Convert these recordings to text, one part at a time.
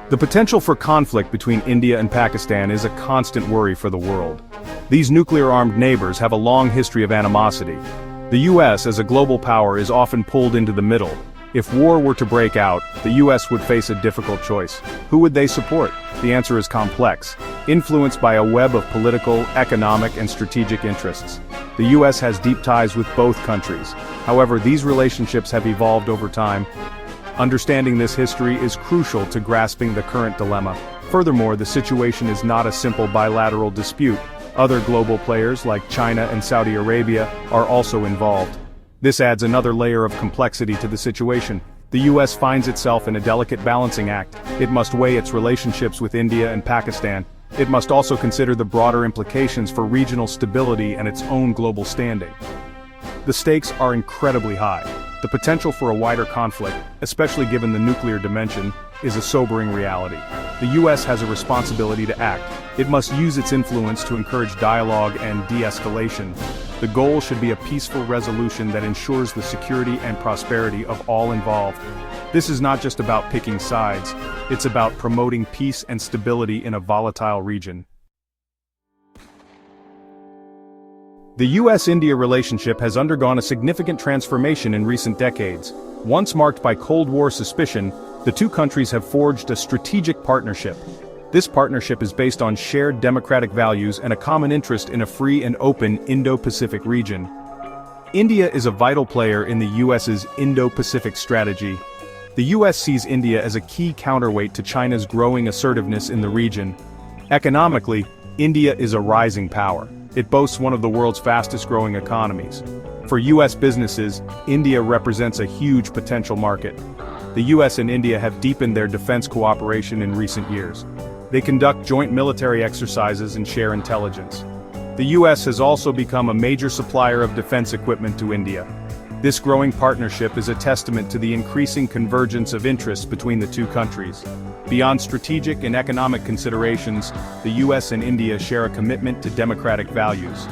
The potential for conflict between India and Pakistan is a constant worry for the world. These nuclear-armed neighbors have a long history of animosity. The US, as a global power, is often pulled into the middle. If war were to break out, the US would face a difficult choice. Who would they support? The answer is complex, influenced by a web of political, economic, and strategic interests. The US has deep ties with both countries. However, these relationships have evolved over time. Understanding this history is crucial to grasping the current dilemma. Furthermore, the situation is not a simple bilateral dispute. Other global players like China and Saudi Arabia are also involved. This adds another layer of complexity to the situation. The US finds itself in a delicate balancing act. It must weigh its relationships with India and Pakistan. It must also consider the broader implications for regional stability and its own global standing. The stakes are incredibly high. The potential for a wider conflict, especially given the nuclear dimension, is a sobering reality. The US has a responsibility to act. It must use its influence to encourage dialogue and de-escalation. The goal should be a peaceful resolution that ensures the security and prosperity of all involved. This is not just about picking sides, it's about promoting peace and stability in a volatile region. The US-India relationship has undergone a significant transformation in recent decades. Once marked by Cold War suspicion, the two countries have forged a strategic partnership. This partnership is based on shared democratic values and a common interest in a free and open Indo-Pacific region. India is a vital player in the US's Indo-Pacific strategy. The US sees India as a key counterweight to China's growing assertiveness in the region. Economically, India is a rising power. It boasts one of the world's fastest-growing economies. For US businesses, India represents a huge potential market. The US and India have deepened their defense cooperation in recent years. They conduct joint military exercises and share intelligence. The US has also become a major supplier of defense equipment to India. This growing partnership is a testament to the increasing convergence of interests between the two countries. Beyond strategic and economic considerations, the US and India share a commitment to democratic values.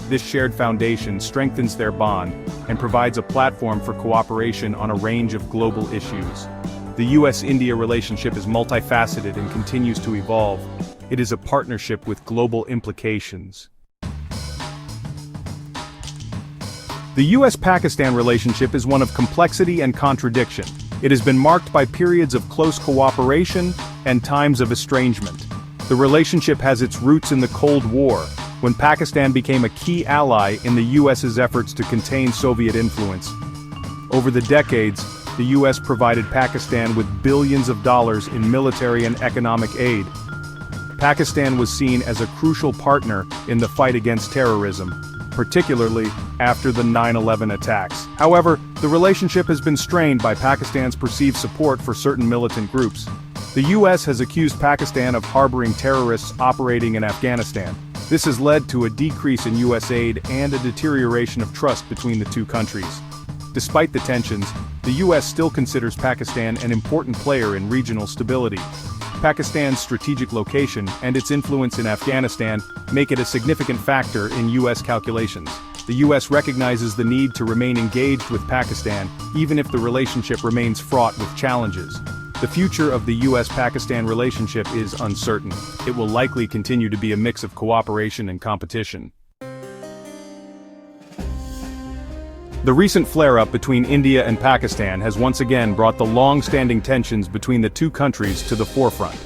This shared foundation strengthens their bond and provides a platform for cooperation on a range of global issues. The US-India relationship is multifaceted and continues to evolve. It is a partnership with global implications. The US-Pakistan relationship is one of complexity and contradiction. It has been marked by periods of close cooperation and times of estrangement. The relationship has its roots in the Cold War, when Pakistan became a key ally in the US's efforts to contain Soviet influence. Over the decades, the US provided Pakistan with billions of dollars in military and economic aid. Pakistan was seen as a crucial partner in the fight against terrorism, particularly after the 9/11 attacks. However, the relationship has been strained by Pakistan's perceived support for certain militant groups. The US has accused Pakistan of harboring terrorists operating in Afghanistan. This has led to a decrease in US aid and a deterioration of trust between the two countries. Despite the tensions, the US still considers Pakistan an important player in regional stability. Pakistan's strategic location and its influence in Afghanistan make it a significant factor in US calculations. The US recognizes the need to remain engaged with Pakistan, even if the relationship remains fraught with challenges. The future of the US-Pakistan relationship is uncertain. It will likely continue to be a mix of cooperation and competition. The recent flare-up between India and Pakistan has once again brought the long-standing tensions between the two countries to the forefront.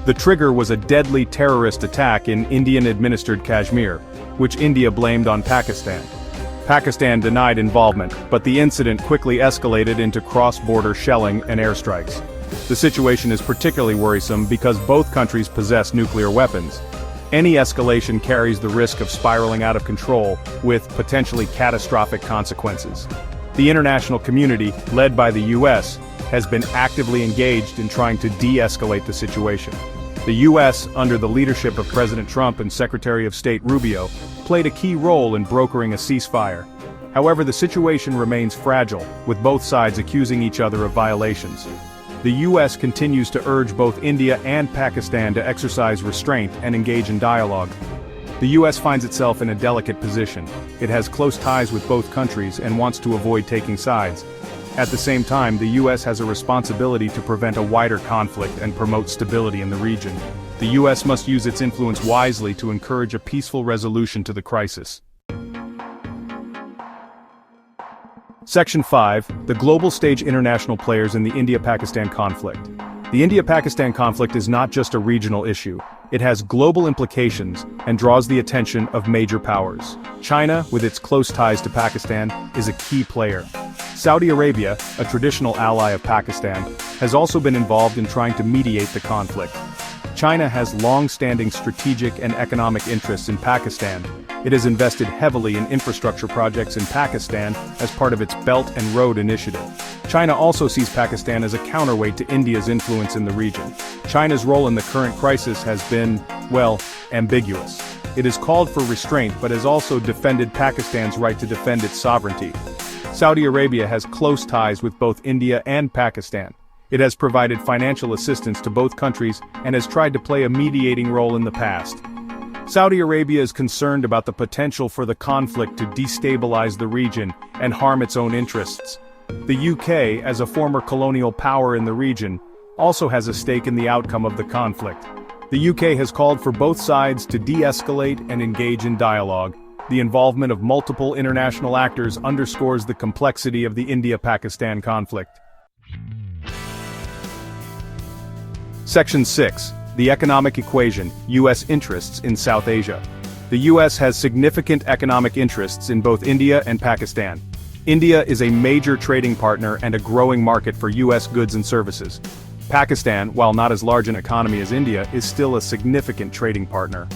The trigger was a deadly terrorist attack in Indian-administered Kashmir, which India blamed on Pakistan. Pakistan denied involvement, but the incident quickly escalated into cross-border shelling and airstrikes. The situation is particularly worrisome because both countries possess nuclear weapons. Any escalation carries the risk of spiraling out of control, with potentially catastrophic consequences. The international community, led by the US, has been actively engaged in trying to de-escalate the situation. The US, under the leadership of President Trump and Secretary of State Rubio, played a key role in brokering a ceasefire. However, the situation remains fragile, with both sides accusing each other of violations. The US continues to urge both India and Pakistan to exercise restraint and engage in dialogue. The US finds itself in a delicate position. It has close ties with both countries and wants to avoid taking sides. At the same time, the US has a responsibility to prevent a wider conflict and promote stability in the region. The US must use its influence wisely to encourage a peaceful resolution to the crisis. Section 5. The global stage international players in the India-Pakistan conflict. The India-Pakistan conflict is not just a regional issue. It has global implications and draws the attention of major powers. China, with its close ties to Pakistan, is a key player. Saudi Arabia, a traditional ally of Pakistan, has also been involved in trying to mediate the conflict. China has long-standing strategic and economic interests in Pakistan. It has invested heavily in infrastructure projects in Pakistan as part of its Belt and Road Initiative. China also sees Pakistan as a counterweight to India's influence in the region. China's role in the current crisis has been, well, ambiguous. It has called for restraint but has also defended Pakistan's right to defend its sovereignty. Saudi Arabia has close ties with both India and Pakistan. It has provided financial assistance to both countries and has tried to play a mediating role in the past. Saudi Arabia is concerned about the potential for the conflict to destabilize the region and harm its own interests. The UK, as a former colonial power in the region, also has a stake in the outcome of the conflict. The UK has called for both sides to de-escalate and engage in dialogue. The involvement of multiple international actors underscores the complexity of the India-Pakistan conflict. Section 6. The economic equation, U.S. interests in South Asia. The U.S. has significant economic interests in both India and Pakistan. India is a major trading partner and a growing market for U.S. goods and services. Pakistan, while not as large an economy as India, is still a significant trading partner.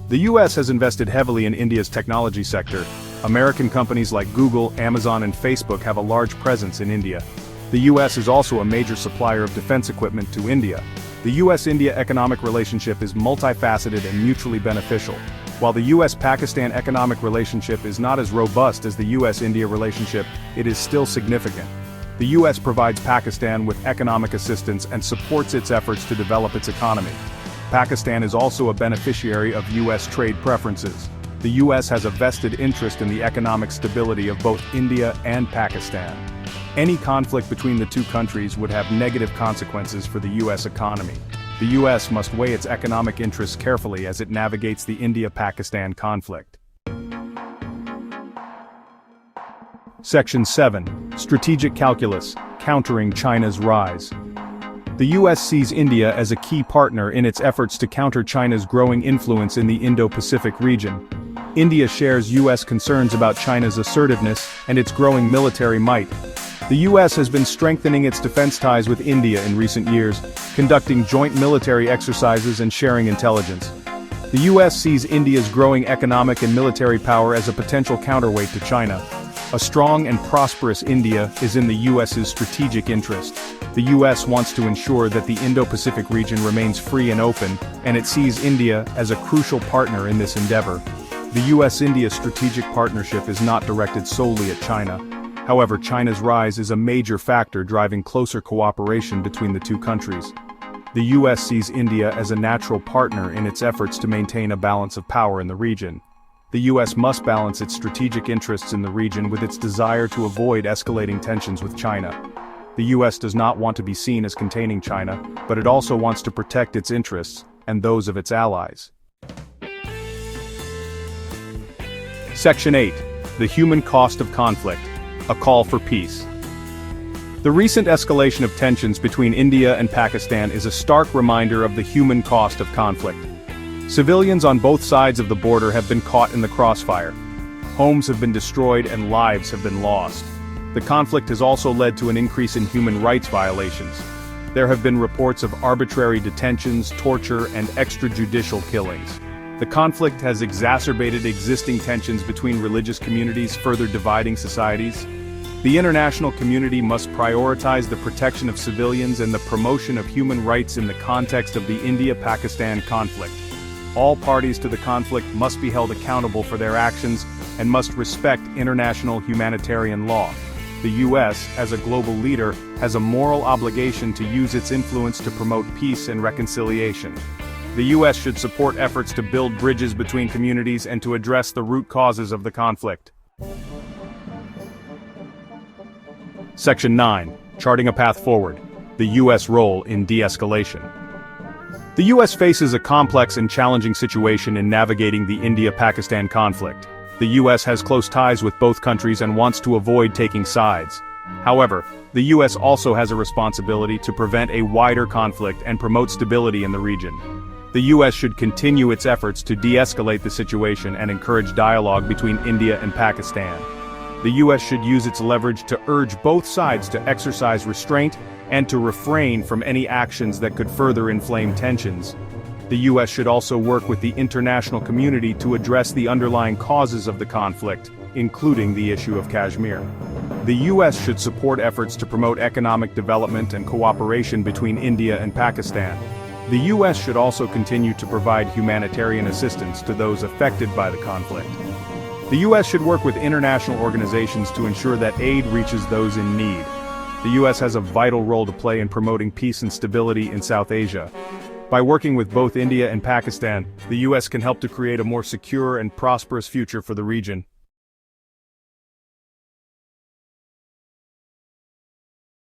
The U.S. has invested heavily in India's technology sector. American companies like Google, Amazon, and Facebook have a large presence in India. The U.S. is also a major supplier of defense equipment to India. The U.S.-India economic relationship is multifaceted and mutually beneficial. While the U.S.-Pakistan economic relationship is not as robust as the U.S.-India relationship, it is still significant. The U.S. provides Pakistan with economic assistance and supports its efforts to develop its economy. Pakistan is also a beneficiary of U.S. trade preferences. The U.S. has a vested interest in the economic stability of both India and Pakistan. Any conflict between the two countries would have negative consequences for the U.S. economy. The U.S. must weigh its economic interests carefully as it navigates the India-Pakistan conflict. Section 7. Strategic calculus, countering China's rise. The U.S. sees India as a key partner in its efforts to counter China's growing influence in the Indo-Pacific region. India shares U.S. concerns about China's assertiveness and its growing military might. The U.S. has been strengthening its defense ties with India in recent years, conducting joint military exercises and sharing intelligence. The U.S. sees India's growing economic and military power as a potential counterweight to China. A strong and prosperous India is in the U.S.'s strategic interest. The U.S. wants to ensure that the Indo-Pacific region remains free and open, and it sees India as a crucial partner in this endeavor. The U.S.-India strategic partnership is not directed solely at China. However, China's rise is a major factor driving closer cooperation between the two countries. The U.S. sees India as a natural partner in its efforts to maintain a balance of power in the region. The U.S. must balance its strategic interests in the region with its desire to avoid escalating tensions with China. The U.S. does not want to be seen as containing China, but it also wants to protect its interests and those of its allies. Section 8. The human cost of conflict. A call for peace. The recent escalation of tensions between India and Pakistan is a stark reminder of the human cost of conflict. Civilians on both sides of the border have been caught in the crossfire. Homes have been destroyed and lives have been lost. The conflict has also led to an increase in human rights violations. There have been reports of arbitrary detentions, torture, and extrajudicial killings. The conflict has exacerbated existing tensions between religious communities, further dividing societies. The international community must prioritize the protection of civilians and the promotion of human rights in the context of the India-Pakistan conflict. All parties to the conflict must be held accountable for their actions and must respect international humanitarian law. The U.S., as a global leader, has a moral obligation to use its influence to promote peace and reconciliation. The U.S. should support efforts to build bridges between communities and to address the root causes of the conflict. Section 9. Charting a path forward. The U.S. role in de-escalation. The U.S. faces a complex and challenging situation in navigating the India-Pakistan conflict. The U.S. has close ties with both countries and wants to avoid taking sides. However, the U.S. also has a responsibility to prevent a wider conflict and promote stability in the region. The U.S. should continue its efforts to de-escalate the situation and encourage dialogue between India and Pakistan. The U.S. should use its leverage to urge both sides to exercise restraint and to refrain from any actions that could further inflame tensions. The U.S. should also work with the international community to address the underlying causes of the conflict, including the issue of Kashmir. The U.S. should support efforts to promote economic development and cooperation between India and Pakistan. The U.S. should also continue to provide humanitarian assistance to those affected by the conflict. The U.S. should work with international organizations to ensure that aid reaches those in need. The U.S. has a vital role to play in promoting peace and stability in South Asia. By working with both India and Pakistan, the U.S. can help to create a more secure and prosperous future for the region.